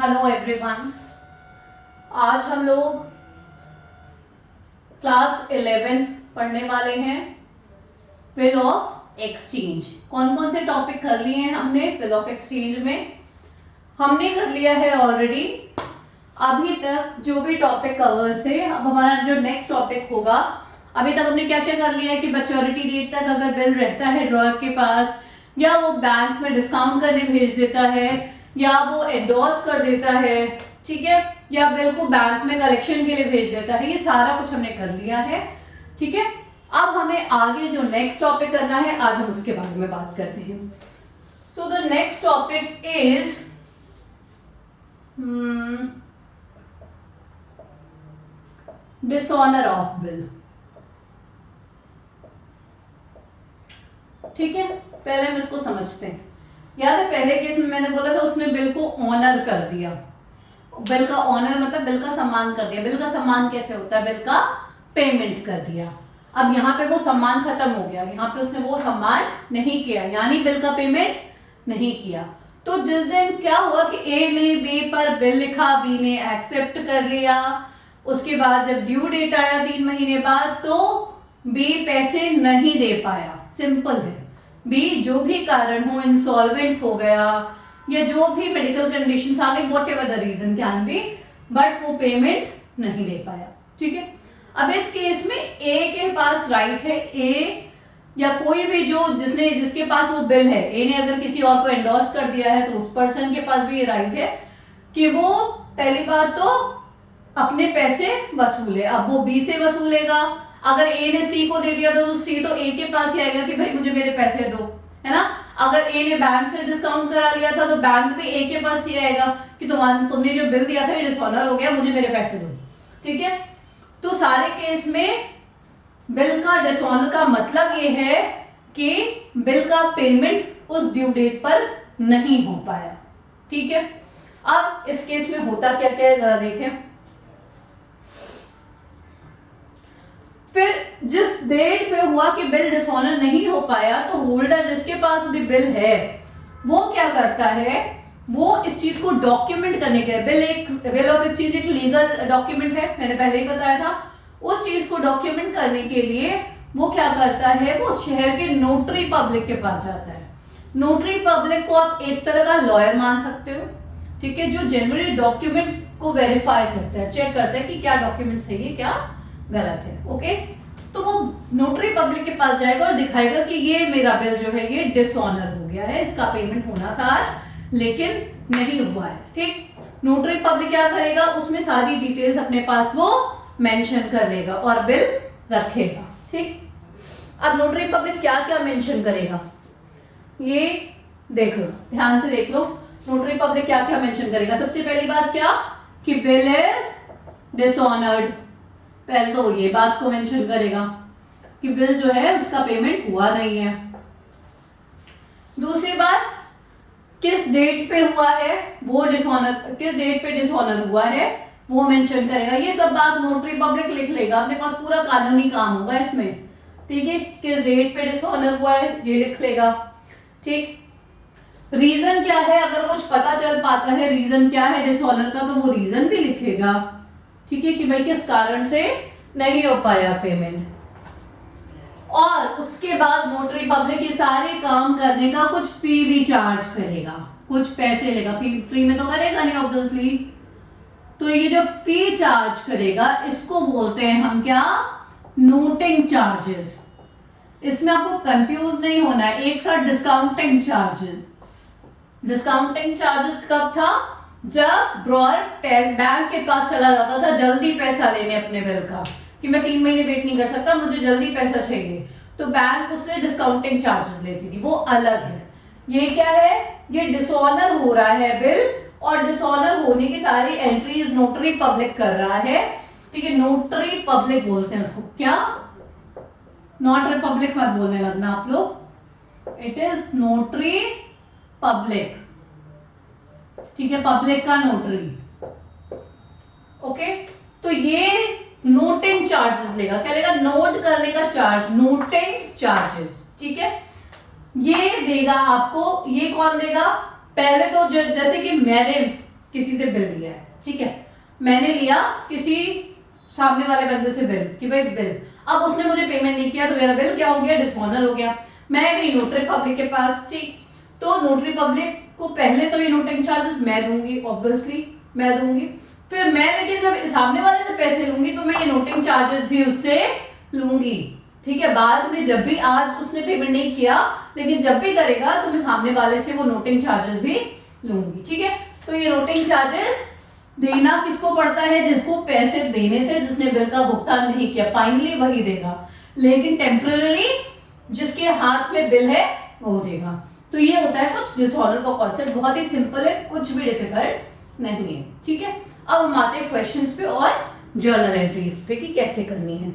Hello everyone. आज हम लोग क्लास 11 पढ़ने वाले हैं। Bill of exchange. कौन कौन से टॉपिक कर लिए हैं हमने बिल ऑफ एक्सचेंज में? हमने कर लिया है ऑलरेडी अभी तक जो भी टॉपिक कवर्स है। अब हमारा जो नेक्स्ट टॉपिक होगा, अभी तक हमने क्या क्या कर लिया है कि मैच्योरिटी डेट तक अगर बिल रहता है ड्रॉअर के पास, या वो बैंक में डिस्काउंट करने भेज देता है, या वो एंडोर्स कर देता है, ठीक है, या बिल को बैंक में कलेक्शन के लिए भेज देता है, ये सारा कुछ हमने कर लिया है। ठीक है, अब हमें आगे जो नेक्स्ट टॉपिक करना है, आज हम उसके बारे में बात करते हैं। So the next topic is dishonour of bill. ठीक है, पहले हम इसको समझते हैं। याद है पहले केस में मैंने बोला था उसने बिल को ऑनर कर दिया। बिल का ऑनर मतलब बिल का सम्मान कर दिया। बिल का सम्मान कैसे होता है? बिल का पेमेंट कर दिया। अब यहाँ पे वो सम्मान खत्म हो गया, यहाँ पे उसने वो सम्मान नहीं किया, यानी बिल का पेमेंट नहीं किया। तो जिस दिन क्या हुआ कि ए ने बी पर बिल लिखा, बी ने एक्सेप्ट कर लिया, उसके बाद जब ड्यू डेट आया 3 महीने बाद, तो बी पैसे नहीं दे पाया। सिंपल है, बी जो भी कारण हो, इंसॉल्वेंट हो गया या जो भी मेडिकल कंडीशंस आ गई, whatever the reason can be, but वो पेमेंट नहीं दे पाया। ठीक है, अब इस केस में ए के पास राइट है, ए या कोई भी जो जिसके पास वो बिल है, ए ने अगर किसी और को एंडोर्स कर दिया है तो उस पर्सन के पास भी ये राइट है कि वो पहली बात तो अपने पैसे वसूले। अब वो बी से वसूलेगा। अगर ए ने सी को दे दिया तो सी तो ए के पास ही आएगा कि भाई मुझे मेरे पैसे दो, है ना। अगर ए ने बैंक से डिस्काउंट करा लिया था तो बैंक भी ए के पास ही आएगा कि तुमने जो बिल दिया था ये डिसऑनर हो गया, मुझे मेरे पैसे दो। ठीक है, तो सारे केस में बिल का डिसऑनर का मतलब ये है कि बिल का पेमेंट उस ड्यू डेट पर नहीं हो पाया। ठीक है, अब इस केस में होता क्या क्या है जरा देखें। फिर जिस डेट पे हुआ कि बिल डिसऑनर नहीं हो पाया, तो होल्डर जिसके पास भी बिल है वो क्या करता है, वो इस चीज को डॉक्यूमेंट करने के लिए, बिल ऑफ एक्सचेंज एक लीगल डॉक्यूमेंट है, मैंने पहले ही बताया था। उस चीज को डॉक्यूमेंट करने के लिए वो क्या करता है, वो शहर के नोटरी पब्लिक के पास जाता है। नोटरी पब्लिक को आप एक तरह का लॉयर मान सकते हो, ठीक है, जो जनरली डॉक्यूमेंट को वेरीफाई करता है, चेक करता है कि क्या डॉक्यूमेंट सही है क्या गलत है। ओके, तो वो नोटरी पब्लिक के पास जाएगा और दिखाएगा कि ये मेरा बिल जो है ये डिसऑनर हो गया है, इसका पेमेंट होना था आज लेकिन नहीं हुआ है। ठीक, नोटरी पब्लिक क्या करेगा, उसमें सारी डिटेल्स अपने पास वो मेंशन कर लेगा और बिल रखेगा। ठीक, अब नोटरी पब्लिक क्या क्या मेंशन करेगा ये देख लो, ध्यान से देख लो। नोटरी पब्लिक क्या क्या मेंशन करेगा? सबसे पहली बात क्या कि बिल इज डिसऑनर्ड। पहले तो वो ये बात को मेंशन करेगा कि बिल जो है उसका पेमेंट हुआ नहीं है। दूसरी बात, किस डेट पे हुआ है वो डिसऑनर, किस डेट पे डिसऑनर हुआ है वो मेंशन करेगा। ये सब बात नोटरी पब्लिक लिख लेगा, अपने पास पूरा कानूनी काम होगा इसमें। ठीक है, किस डेट पे डिसऑनर हुआ है ये लिख लेगा। ठीक, रीजन क्या है, अगर कुछ पता चल पाता है रीजन क्या है डिसऑनर का, तो वो रीजन भी लिखेगा। ठीक है, कि भाई किस कारण से नहीं हो पाया पेमेंट। और उसके बाद नोटरी पब्लिक ये सारे काम करने का कुछ फी भी चार्ज करेगा, कुछ पैसे लेगा। फ्री में तो करेगा नहीं ऑब्वियसली, तो ये जो फी चार्ज करेगा इसको बोलते हैं हम क्या, नोटिंग चार्जेस। इसमें आपको कंफ्यूज नहीं होना है। एक था डिस्काउंटिंग चार्जेस। डिस्काउंटिंग चार्जेस कब था, जब ड्रॉअर बैंक के पास चला जाता था जल्दी पैसा लेने अपने बिल का, कि मैं 3 महीने वेट नहीं कर सकता, मुझे जल्दी पैसा चाहिए, तो बैंक उससे डिस्काउंटिंग चार्जेस लेती थी, वो अलग है। ये क्या है, ये डिसऑनर हो रहा है बिल, और डिसऑनर होने की सारी एंट्रीज नोटरी पब्लिक कर रहा है। ठीक है, नोटरी पब्लिक बोलते हैं उसको, क्या, नॉट रिपब्लिक मत बोलने लगना आप लोग, इट इज नोटरी पब्लिक। ठीक है, पब्लिक का नोटरी। ओके, तो ये नोटिंग चार्जेस लेगा। क्या लेगा, नोट करने का चार्ज, नोटिंग चार्जेस। ठीक है, ये देगा आपको। ये कौन देगा, पहले तो जैसे कि मैंने किसी से बिल लिया है, ठीक है, मैंने लिया किसी सामने वाले बंदे से बिल कि भाई बिल, अब उसने मुझे पेमेंट नहीं किया तो मेरा बिल क्या हो गया, डिसऑनर हो गया। मैं गई नोटरी पब्लिक के पास, ठीक, तो नोटरी पब्लिक को पहले तो ये नोटिंग चार्जेस मैं दूंगी, ऑब्वियसली मैं दूंगी, फिर मैं लेकिन जब सामने वाले से पैसे लूंगी तो मैं ये नोटिंग चार्जेस भी उससे लूंगी, ठीक है। बाद में जब भी, आज उसने पेमेंट नहीं किया लेकिन जब भी करेगा तो मैं सामने वाले से वो नोटिंग चार्जेस भी लूंगी, ठीक है। तो ये नोटिंग चार्जेस देना किसको पड़ता है, जिसको पैसे देने थे, जिसने बिल का भुगतान नहीं किया, फाइनली वही देगा, लेकिन टेम्पररी जिसके हाथ में बिल है वो देगा। तो ये होता है कुछ डिसऑर्डर का कॉन्सेप्ट, बहुत ही सिंपल है, कुछ भी डिफिकल्ट नहीं है, ठीक है। अब हम आते हैं क्वेश्चंस पे और जर्नल एंट्रीज पे कि कैसे करनी है।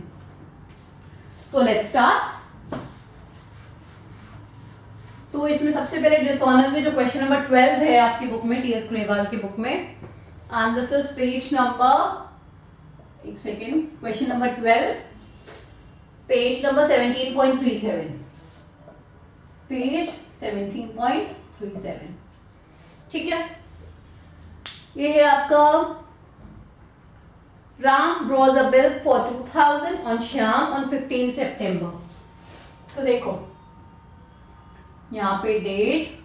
So let's start. तो इसमें सबसे पहले डिसऑनर में जो क्वेश्चन नंबर 12 है आपकी बुक में, टीएस ग्रेवाल की बुक में, and this is page number, एक second, question number 12, page number 17.37, page 17.37, ठीक है। ये है आपका Ram draws a bill for 2000 on Shyam on 15 September. तो देखो यहां पे डेट,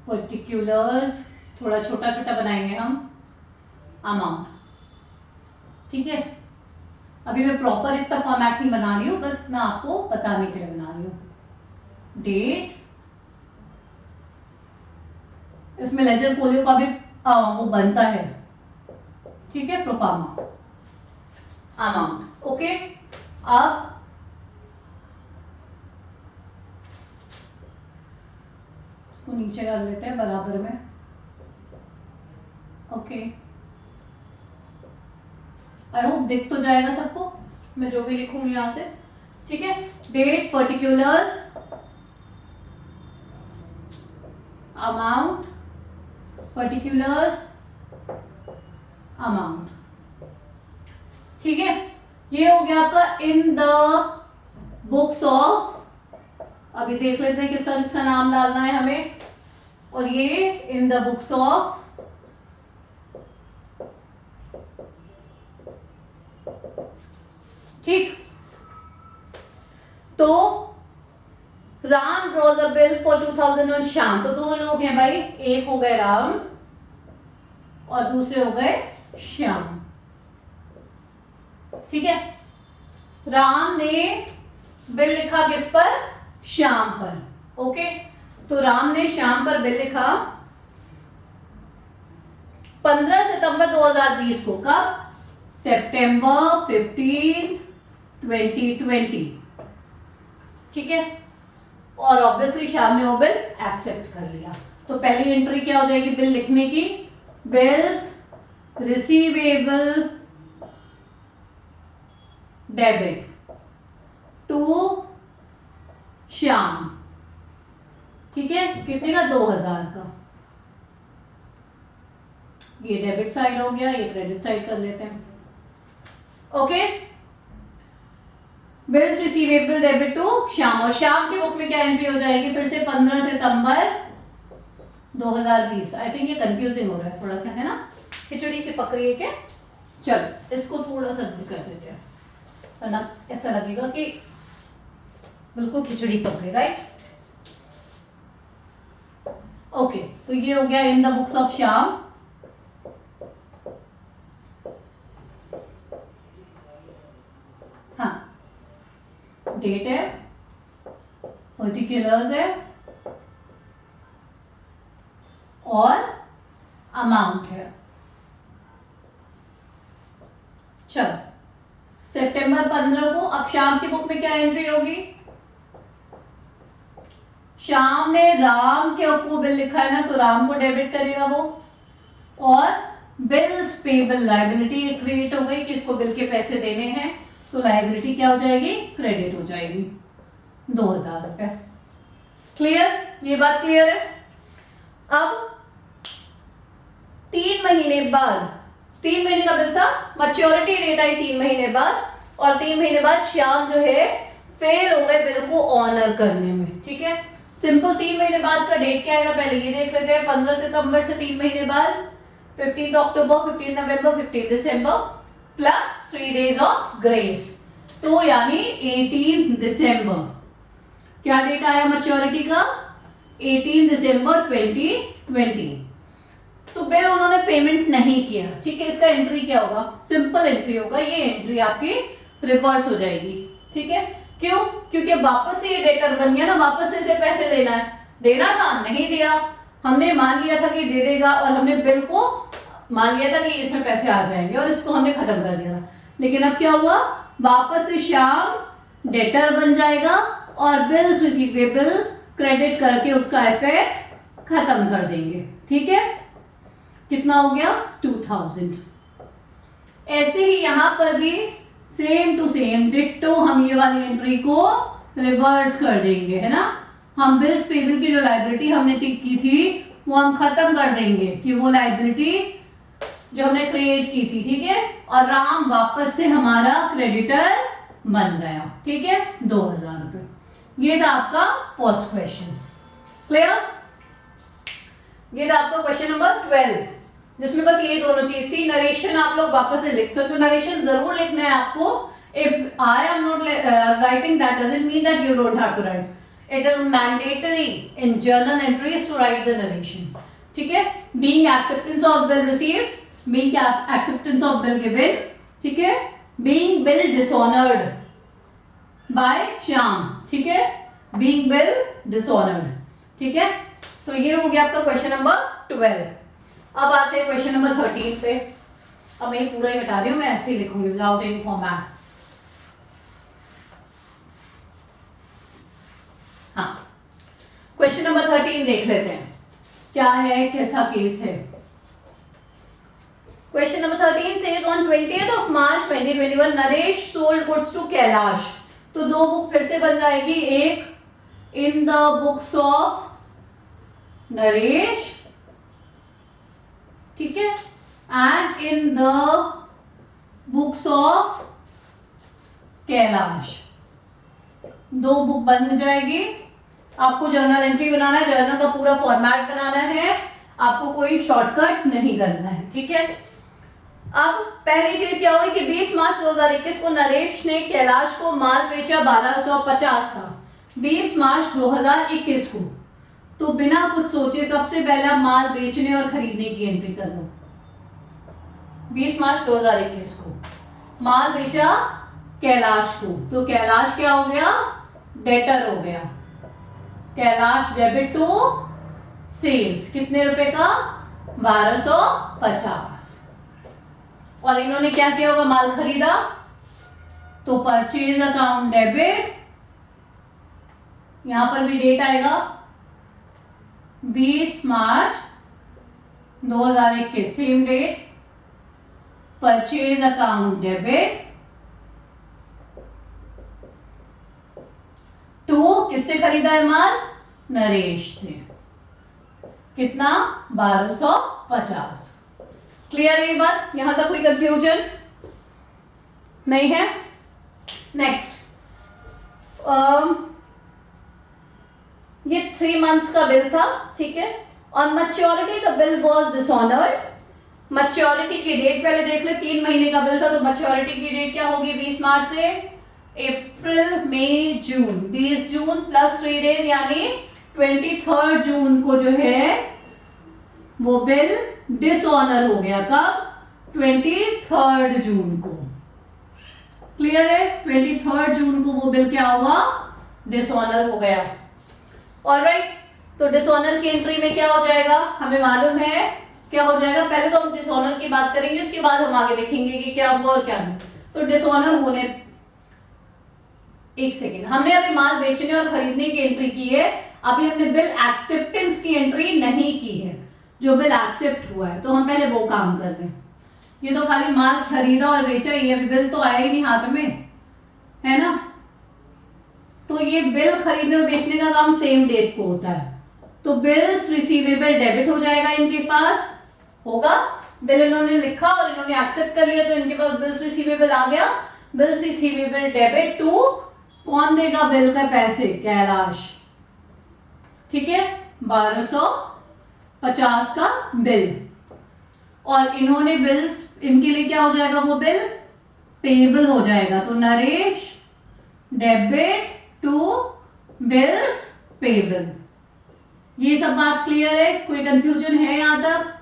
पर्टिकुलर्स, थोड़ा छोटा छोटा बनाएंगे हम, अमाउंट, ठीक है। अभी मैं प्रॉपर इतना फॉर्मेट नहीं बना रही हूं, बस मैं आपको बताने के लिए बना रही हूं। डेट, इसमें लेजर फोलियो का भी वो बनता है, ठीक है, प्रोफार्मा, अमाउंट, ओके। अब इसको नीचे कर लेते हैं बराबर में, ओके। आई होप दिख तो जाएगा सबको, मैं जो भी लिखूंगी यहां से, ठीक है। Date, particulars, amount, particulars, amount, ठीक है। ये हो गया आपका इन द बुक्स ऑफ, अभी देख लेते हैं किसका किसका नाम डालना है हमें, और ये इन द बुक्स ऑफ ठीक। तो Ram draws a bill for 2000 on Shyam, तो दो लोग हैं भाई, एक हो गए राम और दूसरे हो गए श्याम, ठीक है। राम ने बिल लिखा किस पर, श्याम पर, ओके। तो राम ने श्याम पर बिल लिखा 15 सितंबर 2020 को, कब, सितंबर 15, 2020, ठीक है। और ऑब्वियसली श्याम ने वो बिल एक्सेप्ट कर लिया। तो पहली एंट्री क्या हो जाएगी बिल लिखने की, bills receivable debit to Shyam, ठीक है, कितने का, 2000 का। ये डेबिट साइड हो गया, ये क्रेडिट साइड कर लेते हैं, okay. Bills receivable debit to Shyam, और श्याम की बुक में क्या एंट्री हो जाएगी फिर से, 15 सितंबर 2020। आई थिंक ये कंफ्यूजिंग हो रहा है थोड़ा सा, है ना, खिचड़ी से पक रही है क्या। चल इसको थोड़ा सा दूर कर देते हैं, वरना ऐसा लगेगा कि बिल्कुल खिचड़ी पक रही, राइट, ओके। तो ये हो गया in the books of Shyam, हाँ, डेट है, पर्टिकुलर्स है और अमाउंट है। चलो सितंबर 15 को, अब श्याम की बुक में क्या एंट्री होगी, श्याम ने राम के ऊपर बिल लिखा है ना, तो राम को डेबिट करेगा वो, और बिल्स पेबल लायबिलिटी क्रिएट हो गई कि इसको बिल के पैसे देने हैं, तो लायबिलिटी क्या हो जाएगी, क्रेडिट हो जाएगी 2000 रुपए। क्लियर, ये बात क्लियर है। अब 3 महीने बाद, 3 महीने का बिल था, मैच्योरिटी डेट आई 3 महीने बाद, और 3 महीने बाद श्याम जो है फेल हो गए बिल को ऑनर करने में, ठीक है। सिंपल 3 महीने बाद का डेट क्या आएगा पहले ये देख लेते हैं। 15 सितंबर से 3 महीने बाद 15 अक्टूबर, 15 नवंबर, 15 दिसंबर प्लस 3 डेज ऑफ ग्रेस, तो यानी 18 दिसंबर। क्या डेट आया मैच्योरिटी का? 18 दिसंबर 2020। तो बिल उन्होंने पेमेंट नहीं किया, ठीक है। इसका एंट्री क्या होगा? सिंपल एंट्री होगा, ये एंट्री आपकी रिवर्स हो जाएगी, ठीक है। क्यों? क्योंकि वापस से ये डेटर बन गया ना, वापस से इसे पैसे देना है, देना था नहीं दिया, हमने मान लिया था कि दे देगा और हमने बिल को मान लिया था कि इसमें पैसे आ जाएंगे और इसको हमने खत्म कर दिया था। लेकिन अब क्या हुआ? वापस से श्याम डेटर बन जाएगा और बिल्स रिसीवेबल क्रेडिट करके उसका इफेक्ट खत्म कर देंगे, ठीक है। कितना हो गया? 2000। ऐसे ही यहां पर भी सेम टू सेम डिट्टो हम ये वाली एंट्री को रिवर्स कर देंगे, है ना। हम बिल्स पेबल की जो लायबिलिटी हमने टिक की थी वो हम खत्म कर देंगे कि वो लायबिलिटी जो हमने क्रिएट की थी, ठीक है। और राम वापस से हमारा क्रेडिटर बन गया, ठीक है, 2000 रुपए। ये था आपका फर्स्ट क्वेश्चन, क्लियर। ये था आपका क्वेश्चन नंबर 12, जिसमें बस ये दोनों चीज थी। नरेशन आप लोग वापस से लिख सकते हो, नरेशन जरूर लिखना है आपको। If I am not writing that doesn't mean that you don't have to write, it is mandatory in journal entries to write the narration, ठीक है। Being acceptance of bill received, being acceptance of bill given, ठीक है। Being bill dishonoured by Shyam, ठीक है, being bill dishonoured, ठीक है। तो ये हो गया आपका क्वेश्चन नंबर 12। अब आते हैं क्वेश्चन नंबर 13 पे। अब मैं पूरा ही हटा रही हूं, मैं ऐसे ही लिखूंगी विदाउट एनी फॉर्मेट। हाँ, क्वेश्चन नंबर 13 देख लेते हैं क्या है, कैसा केस है। Question number 13 says on 20th of March 2021 Naresh sold goods to Kailash. तो दो बुक फिर से बन जाएगी, एक in the books of Naresh, ठीक है, and in the books of Kailash. दो बुक बन जाएगी। आपको जर्नल एंट्री बनाना है, जर्नल का पूरा फॉर्मेट बनाना है, आपको कोई शॉर्टकट नहीं करना है, ठीक है। अब पहली चीज क्या हुई कि 20 मार्च 2021 को नरेश ने कैलाश को माल बेचा 1250 का, 20 मार्च 2021 को। तो बिना कुछ सोचे सबसे पहले आप माल बेचने और खरीदने की एंट्री कर लो। 20 मार्च 2021 को माल बेचा कैलाश को, तो कैलाश क्या हो गया? डेटर हो गया। कैलाश डेबिट टू सेल्स, कितने रुपए का? 1250। और इन्होंने क्या किया होगा? माल खरीदा, तो परचेज अकाउंट डेबिट, यहां पर भी डेट आएगा 20 March 2021, same date, purchase account debit to, किससे खरीदा है माल? नरेश से। कितना? 1250। क्लियर है ये बात? यहां तक कोई कंफ्यूजन नहीं है? नेक्स्ट, ये 3 मंथ्स का बिल था, ठीक है। On maturity the bill was dishonoured. Maturity की डेट पहले देख ले, 3 महीने का बिल था, तो मैच्योरिटी की डेट क्या होगी? 20 मार्च से अप्रैल, मई, जून, 20 जून प्लस 3 डेज यानी 23 जून को जो है वो बिल डिसऑनर हो गया। कब? 23 जून को। क्लियर है? 23 जून को वो बिल क्या हुआ? डिसऑनर हो गया। ऑलराइट, तो डिसऑनर की एंट्री में क्या हो जाएगा? हमें मालूम है क्या हो जाएगा। पहले तो हम डिसऑनर की बात करेंगे, उसके बाद हम आगे देखेंगे कि क्या हुआ और क्या नहीं। तो डिसऑनर होने, एक सेकेंड, हमने अभी माल बेचने और खरीदने की एंट्री की है, अभी हमने बिल एक्सेप्टेंस की एंट्री नहीं की है। जो बिल एक्सेप्ट हुआ है तो हम पहले वो काम कर रहे हैं। ये तो खाली माल खरीदा और बेचा, ये अभी बिल तो आया ही नहीं हाथ में, है ना। तो ये बिल खरीदने और बेचने का काम सेम डेट को होता है, तो बिल्स रिसीवेबल डेबिट हो जाएगा, इनके पास होगा। बिल इन्होंने लिखा और इन्होंने एक्सेप्ट कर लिया, तो इनके पास बिल्स रिसीवेबल आ गया। बिल्स रिसीवेबल डेबिट टू, कौन देगा बिल का पैसे? कैलाश। ठीक है, 1250 का बिल। और इन्होंने बिल्स, इनके लिए क्या हो जाएगा, वो बिल पेबल हो जाएगा। तो Naresh debit to bills payable. ये सब बात क्लियर है? कोई कंफ्यूजन है यहां तक?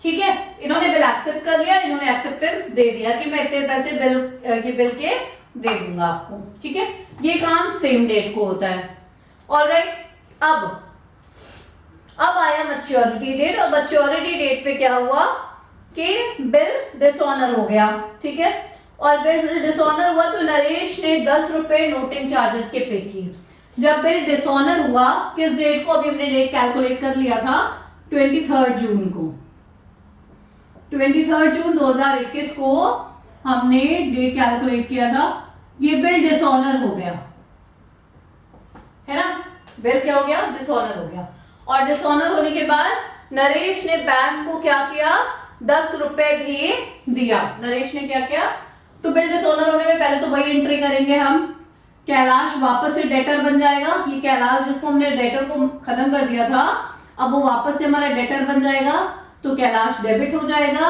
ठीक है, इन्होंने बिल एक्सेप्ट कर लिया, इन्होंने एक्सेप्टेंस दे दिया कि मैं इतने पैसे बिल के दे दूंगा आपको। ठीक है, ये काम सेम डेट को होता है। ऑलराइट, अब आया मैच्योरिटी डेट, और मैच्योरिटी डेट पे क्या हुआ कि बिल डिसऑनर हो गया। ठीक है, और बिल डिसऑनर हुआ तो नरेश ने 10 रुपए नोटिंग चार्जेस के पे किए। जब बिल डिसऑनर हुआ, किस डेट को, अभी हमने डेट कैलकुलेट कर लिया था, 23 जून को। 23 जून 2021 को हमने डेट कैलकुलेट किया था। ये बिल डिसऑनर हो गया है ना, बिल क्या हो गया, डिसऑनर हो गया। और डिसऑनर होने के बाद नरेश ने बैंक को क्या किया, 10 रुपए भी दिया। नरेश ने क्या किया, तो बिल डिसऑनर होने में पहले तो वही एंट्री करेंगे हम, कैलाश वापस से डेटर बन जाएगा। ये कैलाश जिसको हमने डेटर को खत्म कर दिया था, अब वो वापस से हमारा डेटर बन जाएगा, तो कैलाश डेबिट हो जाएगा।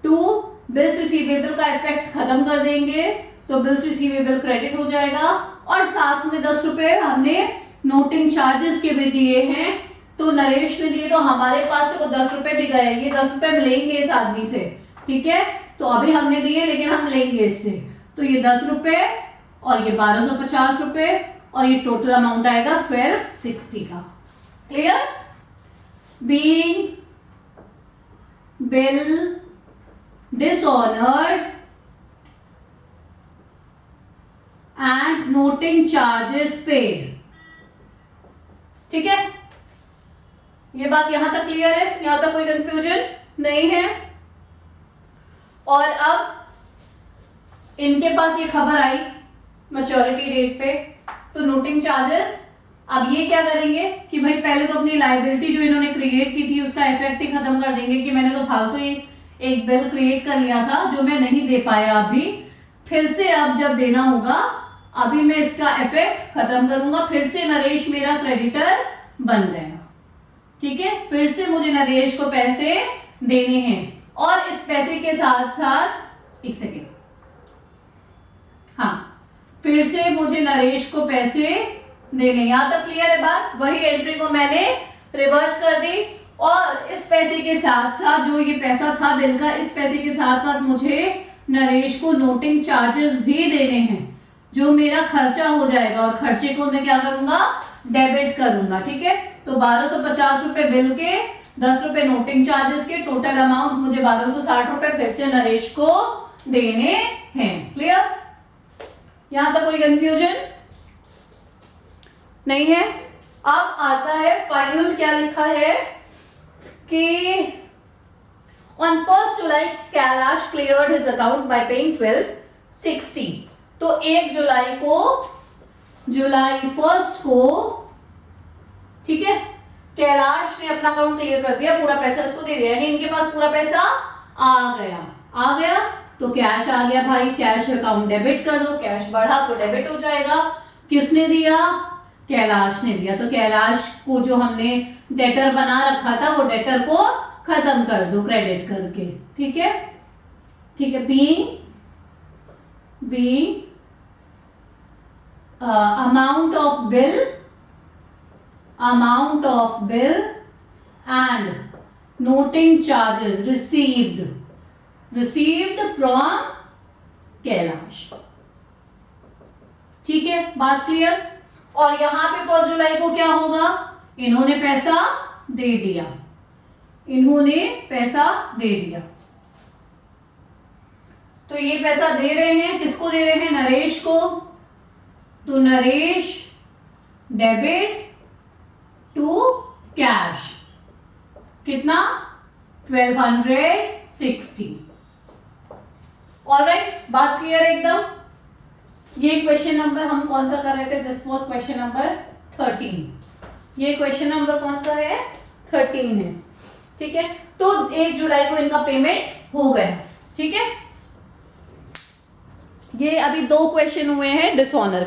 टू बिल्स रिसीवेबल का इफेक्ट खत्म कर देंगे, तो बिल्स रिसीवेबल क्रेडिट हो जाएगा। और साथ में 10 रुपए हमने नोटिंग चार्जेस के भी दिए हैं, तो नरेश ने दिए, तो हमारे पास से वो 10 रुपए भी गए। ये 10 रुपए हम लेंगे इस आदमी से, ठीक है, तो अभी हमने दिए लेकिन हम लेंगे इससे, तो ये 10 रुपए और ये 1250 रुपए, और ये टोटल अमाउंट आएगा 1260 का। Clear? Being bill dishonored and noting charges paid। ठीक है, ये बात यहां तक क्लियर है? यहां तक कोई कंफ्यूजन नहीं है? और अब इनके पास ये खबर आई मैच्योरिटी डेट पे, तो नोटिंग चार्जेस, अब ये क्या करेंगे कि भाई पहले तो अपनी लायबिलिटी जो इन्होंने क्रिएट की थी उसका इफेक्ट ही खत्म कर देंगे कि मैंने तो फालतू ही एक बिल क्रिएट कर लिया था जो मैं नहीं दे पाया, अभी फिर से अब जब देना होगा, अभी मैं इसका इफेक्ट खत्म करूंगा, फिर से नरेश मेरा क्रेडिटर बन गया। ठीक है, फिर से मुझे नरेश को पैसे देने हैं, और इस पैसे के साथ साथ, एक सेकेंड, हाँ, फिर से मुझे नरेश को पैसे देने। यहां तक क्लियर है बात? वही एंट्री को मैंने रिवर्स कर दी, और इस पैसे के साथ साथ जो ये पैसा था बिल का, इस पैसे के साथ साथ मुझे नरेश को नोटिंग चार्जेस भी देने हैं, जो मेरा खर्चा हो जाएगा, और खर्चे को मैं क्या करूंगा, डेबिट करूंगा। ठीक है, तो 1250 रुपए बिल के, 10 रुपए नोटिंग चार्जेस के, टोटल अमाउंट मुझे 1260 रुपए फिर से नरेश को देने हैं। क्लियर? यहां तक कोई कंफ्यूजन नहीं है? अब आता है फाइनल, क्या लिखा है कि on 1 July Kailash cleared his account by paying 1260। तो 1 जुलाई को, जुलाई 1 को, ठीक है, कैलाश ने अपना अकाउंट क्लियर कर दिया, पूरा पैसा इसको दे दिया, यानी इनके पास पूरा पैसा आ गया तो कैश आ गया भाई, कैश अकाउंट डेबिट कर दो, कैश बढ़ा तो डेबिट हो जाएगा। किसने दिया? कैलाश ने दिया, तो कैलाश को जो हमने डेटर बना रखा था वो डेटर को खत्म कर दो क्रेडिट करके। ठीक है, ठीक है, being amount of bill and noting charges received from Kailash. ठीक है, बात क्लियर? और यहां पे 1 जुलाई को क्या होगा, इन्होंने पैसा दे दिया, तो ये पैसा दे रहे हैं, किसको दे रहे हैं, नरेश को, तो नरेश डेबिट टू कैश, कितना, 1260। ऑलराइट, बात क्लियर एकदम? ये क्वेश्चन नंबर हम कौन सा कर रहे थे, दिस वाज क्वेश्चन नंबर 13। ये क्वेश्चन नंबर कौन सा है, 13 है। ठीक है, तो 1 जुलाई को इनका पेमेंट हो गया। ठीक है, ये अभी 2 क्वेश्चन हुए हैं डिसऑनर।